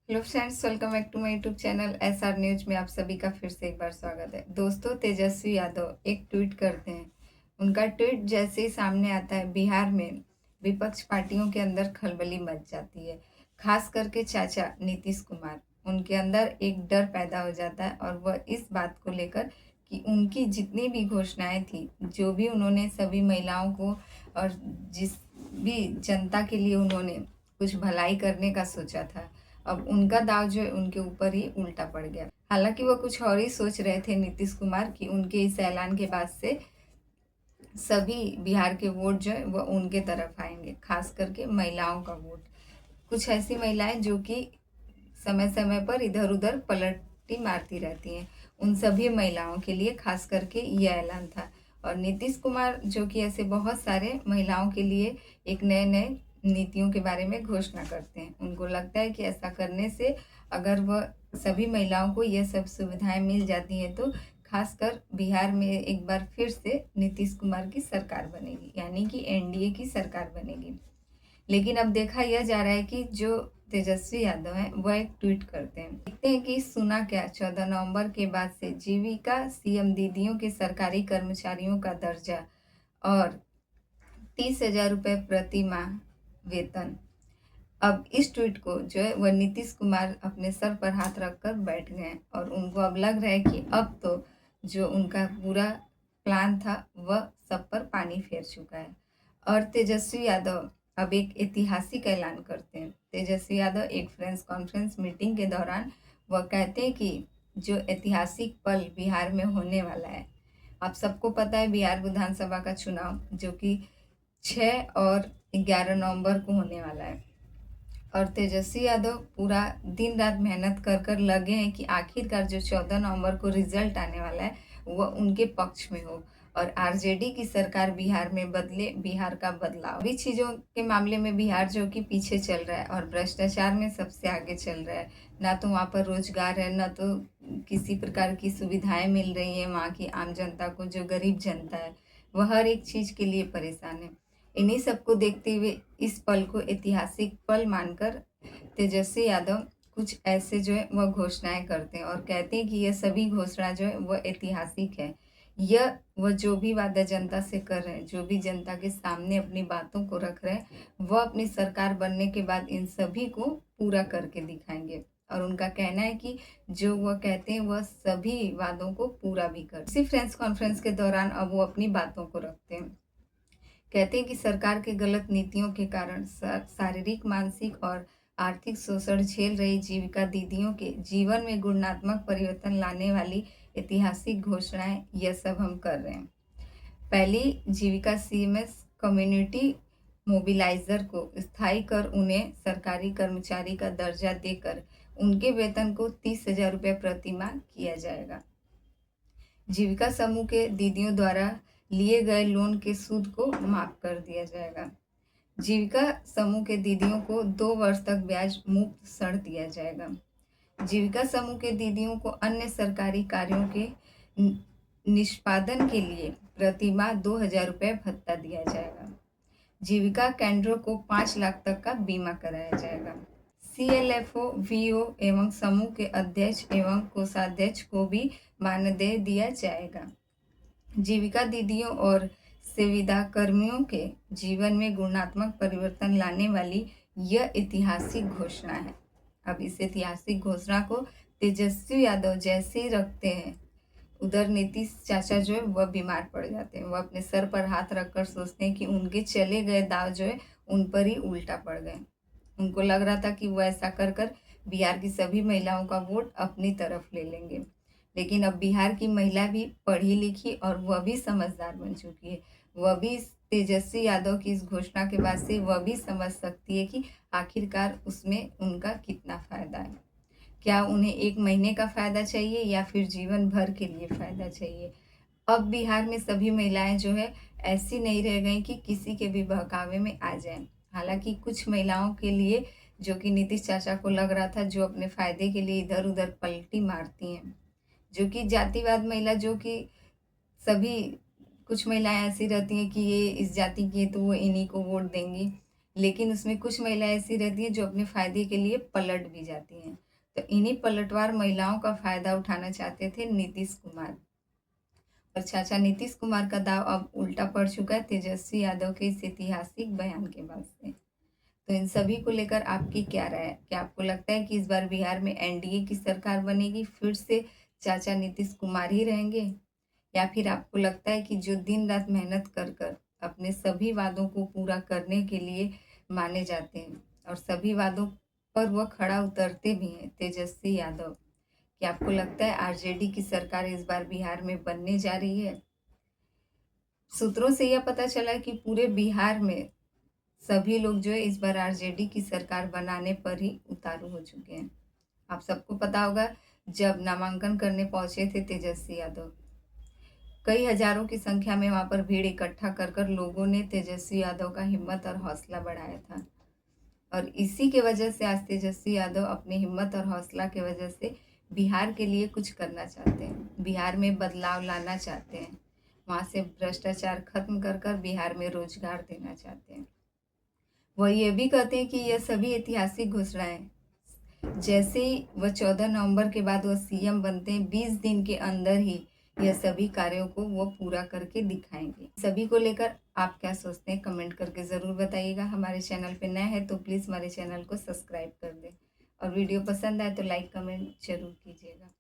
Hello friends, welcome back to my YouTube channel SR news में आप सभी का फिर से एक बार स्वागत है। दोस्तों, तेजस्वी यादव एक ट्वीट करते हैं। उनका ट्वीट जैसे ही सामने आता है, बिहार में विपक्ष पार्टियों के अंदर खलबली मच जाती है। खास करके चाचा नीतीश कुमार, उनके अंदर एक डर पैदा हो जाता है और वह इस बात को लेकर कि उनकी जितनी भी घोषणाएं थी, जो भी उन्होंने सभी महिलाओं को और जिस भी जनता के लिए उन्होंने कुछ भलाई करने का सोचा था, अब उनका दाव जो है उनके ऊपर ही उल्टा पड़ गया। हालांकि वो कुछ और ही सोच रहे थे नीतीश कुमार कि उनके इस ऐलान के बाद से सभी बिहार के वोट जो है वो उनके तरफ आएंगे, खास करके महिलाओं का वोट। कुछ ऐसी महिलाएं जो कि समय समय पर इधर उधर पलटी मारती रहती हैं, उन सभी महिलाओं के लिए खास करके यह ऐलान था। और नीतीश कुमार जो कि ऐसे बहुत सारे महिलाओं के लिए एक नए नए नीतियों के बारे में घोषणा करते हैं। उनको लगता है कि ऐसा करने से अगर वह सभी महिलाओं को यह सब सुविधाएं मिल जाती हैं तो खासकर बिहार में एक बार फिर से नीतीश कुमार की सरकार बनेगी, यानी कि एनडीए की सरकार बनेगी। लेकिन अब देखा यह जा रहा है कि जो तेजस्वी यादव हैं वह एक ट्वीट करते हैं। देखते हैं कि सुना क्या, 14 नवंबर के बाद से जीविका सीएम दीदियों के सरकारी कर्मचारियों का दर्जा और 30,000 रुपये प्रति माह वेतन। अब इस ट्वीट को जो है वह नीतीश कुमार अपने सर पर हाथ रखकर बैठ गए हैं और उनको अब लग रहा है कि अब तो जो उनका पूरा प्लान था वह सब पर पानी फेर चुका है। और तेजस्वी यादव अब एक ऐतिहासिक ऐलान करते हैं। तेजस्वी यादव एक प्रेस कॉन्फ्रेंस मीटिंग के दौरान वह कहते हैं कि जो ऐतिहासिक पल बिहार में होने वाला है। आप सबको पता है बिहार विधानसभा का चुनाव जो कि 6 और 11 नवंबर को होने वाला है और तेजस्वी यादव पूरा दिन रात मेहनत कर कर लगे हैं कि आखिरकार जो 14 नवंबर को रिजल्ट आने वाला है वह उनके पक्ष में हो और आरजेडी की सरकार बिहार में बदले, बिहार का बदलाव। भी चीज़ों के मामले में बिहार जो कि पीछे चल रहा है और भ्रष्टाचार में सबसे आगे चल रहा है। ना तो वहाँ पर रोजगार है, ना तो किसी प्रकार की सुविधाएं मिल रही हैं वहाँ की आम जनता को। जो गरीब जनता है वह हर एक चीज़ के लिए परेशान है। इन्हीं सबको देखते हुए इस पल को ऐतिहासिक पल मानकर तेजस्वी यादव कुछ ऐसे जो है वह घोषणाएं करते हैं और कहते हैं कि यह सभी घोषणा जो है वह ऐतिहासिक है। यह वह जो भी वादा जनता से कर रहे हैं, जो भी जनता के सामने अपनी बातों को रख रहे हैं, वह अपनी सरकार बनने के बाद इन सभी को पूरा करके दिखाएंगे। और उनका कहना है कि जो वह कहते हैं वह सभी वादों को पूरा भी कर। इसी प्रेस कॉन्फ्रेंस के दौरान अब वो अपनी बातों को रखते हैं। कहते हैं कि सरकार के गलत नीतियों के कारण शारीरिक, मानसिक और आर्थिक शोषण झेल रही जीविका दीदियों के जीवन में गुणात्मक परिवर्तन लाने वाली ऐतिहासिक घोषणाएं यह सब हम कर रहे हैं। पहली, जीविका सीएमएस कम्युनिटी मोबिलाइजर को स्थायी कर उन्हें सरकारी कर्मचारी का दर्जा देकर उनके वेतन को 30,000 रुपये प्रति माह किया जाएगा। जीविका समूह के दीदियों द्वारा लिए गए लोन के सूद को माफ कर दिया जाएगा। जीविका समूह के दीदियों को 2 वर्ष तक ब्याज मुक्त ऋण दिया जाएगा। जीविका समूह के दीदियों को अन्य सरकारी कार्यों के निष्पादन के लिए प्रति माह 2,000 रुपये भत्ता दिया जाएगा। जीविका केंद्रों को 5 लाख तक का बीमा कराया जाएगा। सीएलएफओ, वीओ एवं समूह के अध्यक्ष एवं कोषाध्यक्ष को भी मानदेय दिया जाएगा। जीविका दीदियों और संविदा कर्मियों के जीवन में गुणात्मक परिवर्तन लाने वाली यह ऐतिहासिक घोषणा है। अब इस ऐतिहासिक घोषणा को तेजस्वी यादव जैसे ही रखते हैं, उधर नीतीश चाचा जो है वह बीमार पड़ जाते हैं। वह अपने सर पर हाथ रखकर सोचते हैं कि उनके चले गए दाव जो है उन पर ही उल्टा पड़ गए। उनको लग रहा था कि वह ऐसा कर कर बिहार की सभी महिलाओं का वोट अपनी तरफ ले लेंगे। लेकिन अब बिहार की महिला भी पढ़ी लिखी और वह भी समझदार बन चुकी है। वह भी तेजस्वी यादव की इस घोषणा के बाद से वह भी समझ सकती है कि आखिरकार उसमें उनका कितना फ़ायदा है। क्या उन्हें 1 महीने का फ़ायदा चाहिए या फिर जीवन भर के लिए फ़ायदा चाहिए। अब बिहार में सभी महिलाएं जो है ऐसी नहीं रह गई कि किसी के भी बहकावे में आ जाएं। हालांकि कुछ महिलाओं के लिए जो कि नीतीश चाचा को लग रहा था, जो अपने फ़ायदे के लिए इधर उधर पलटी मारती हैं, जो कि जातिवाद महिला, जो कि सभी कुछ महिलाएं ऐसी रहती हैं कि ये इस जाति की है तो वो इन्हीं को वोट देंगी। लेकिन उसमें कुछ महिलाएं ऐसी रहती हैं जो अपने फ़ायदे के लिए पलट भी जाती हैं। तो इन्हीं पलटवार महिलाओं का फ़ायदा उठाना चाहते थे नीतीश कुमार। और चाचा नीतीश कुमार का दाव अब उल्टा पड़ चुका है तेजस्वी यादव के इस ऐतिहासिक बयान के बाद से। तो इन सभी को लेकर आपकी क्या राय है? क्या आपको लगता है कि इस बार बिहार में एनडीए की सरकार बनेगी, फिर से चाचा नीतीश कुमार ही रहेंगे? या फिर आपको लगता है कि जो दिन रात मेहनत कर कर अपने सभी वादों को पूरा करने के लिए माने जाते हैं और सभी वादों पर वह खड़ा उतरते भी हैं, तेजस्वी यादव, क्या आपको लगता है आरजेडी की सरकार इस बार बिहार में बनने जा रही है? सूत्रों से यह पता चला कि पूरे बिहार में सभी लोग जो है इस बार आरजेडी की सरकार बनाने पर ही उतारू हो चुके हैं। आप सबको पता होगा, जब नामांकन करने पहुंचे थे तेजस्वी यादव, कई हजारों की संख्या में वहां पर भीड़ इकट्ठा कर कर लोगों ने तेजस्वी यादव का हिम्मत और हौसला बढ़ाया था। और इसी के वजह से आज तेजस्वी यादव अपनी हिम्मत और हौसला की वजह से बिहार के लिए कुछ करना चाहते हैं, बिहार में बदलाव लाना चाहते हैं, वहाँ से भ्रष्टाचार खत्म कर कर बिहार में रोजगार देना चाहते हैं। वह ये भी कहते हैं कि यह सभी ऐतिहासिक घोषणाएं, जैसे ही वह 14 नवंबर के बाद वह सीएम बनते हैं, 20 दिन के अंदर ही यह सभी कार्यों को वो पूरा करके दिखाएंगे। सभी को लेकर आप क्या सोचते हैं, कमेंट करके ज़रूर बताइएगा। हमारे चैनल पे नए हैं तो प्लीज़ हमारे चैनल को सब्सक्राइब कर दें और वीडियो पसंद आए तो लाइक कमेंट जरूर कीजिएगा।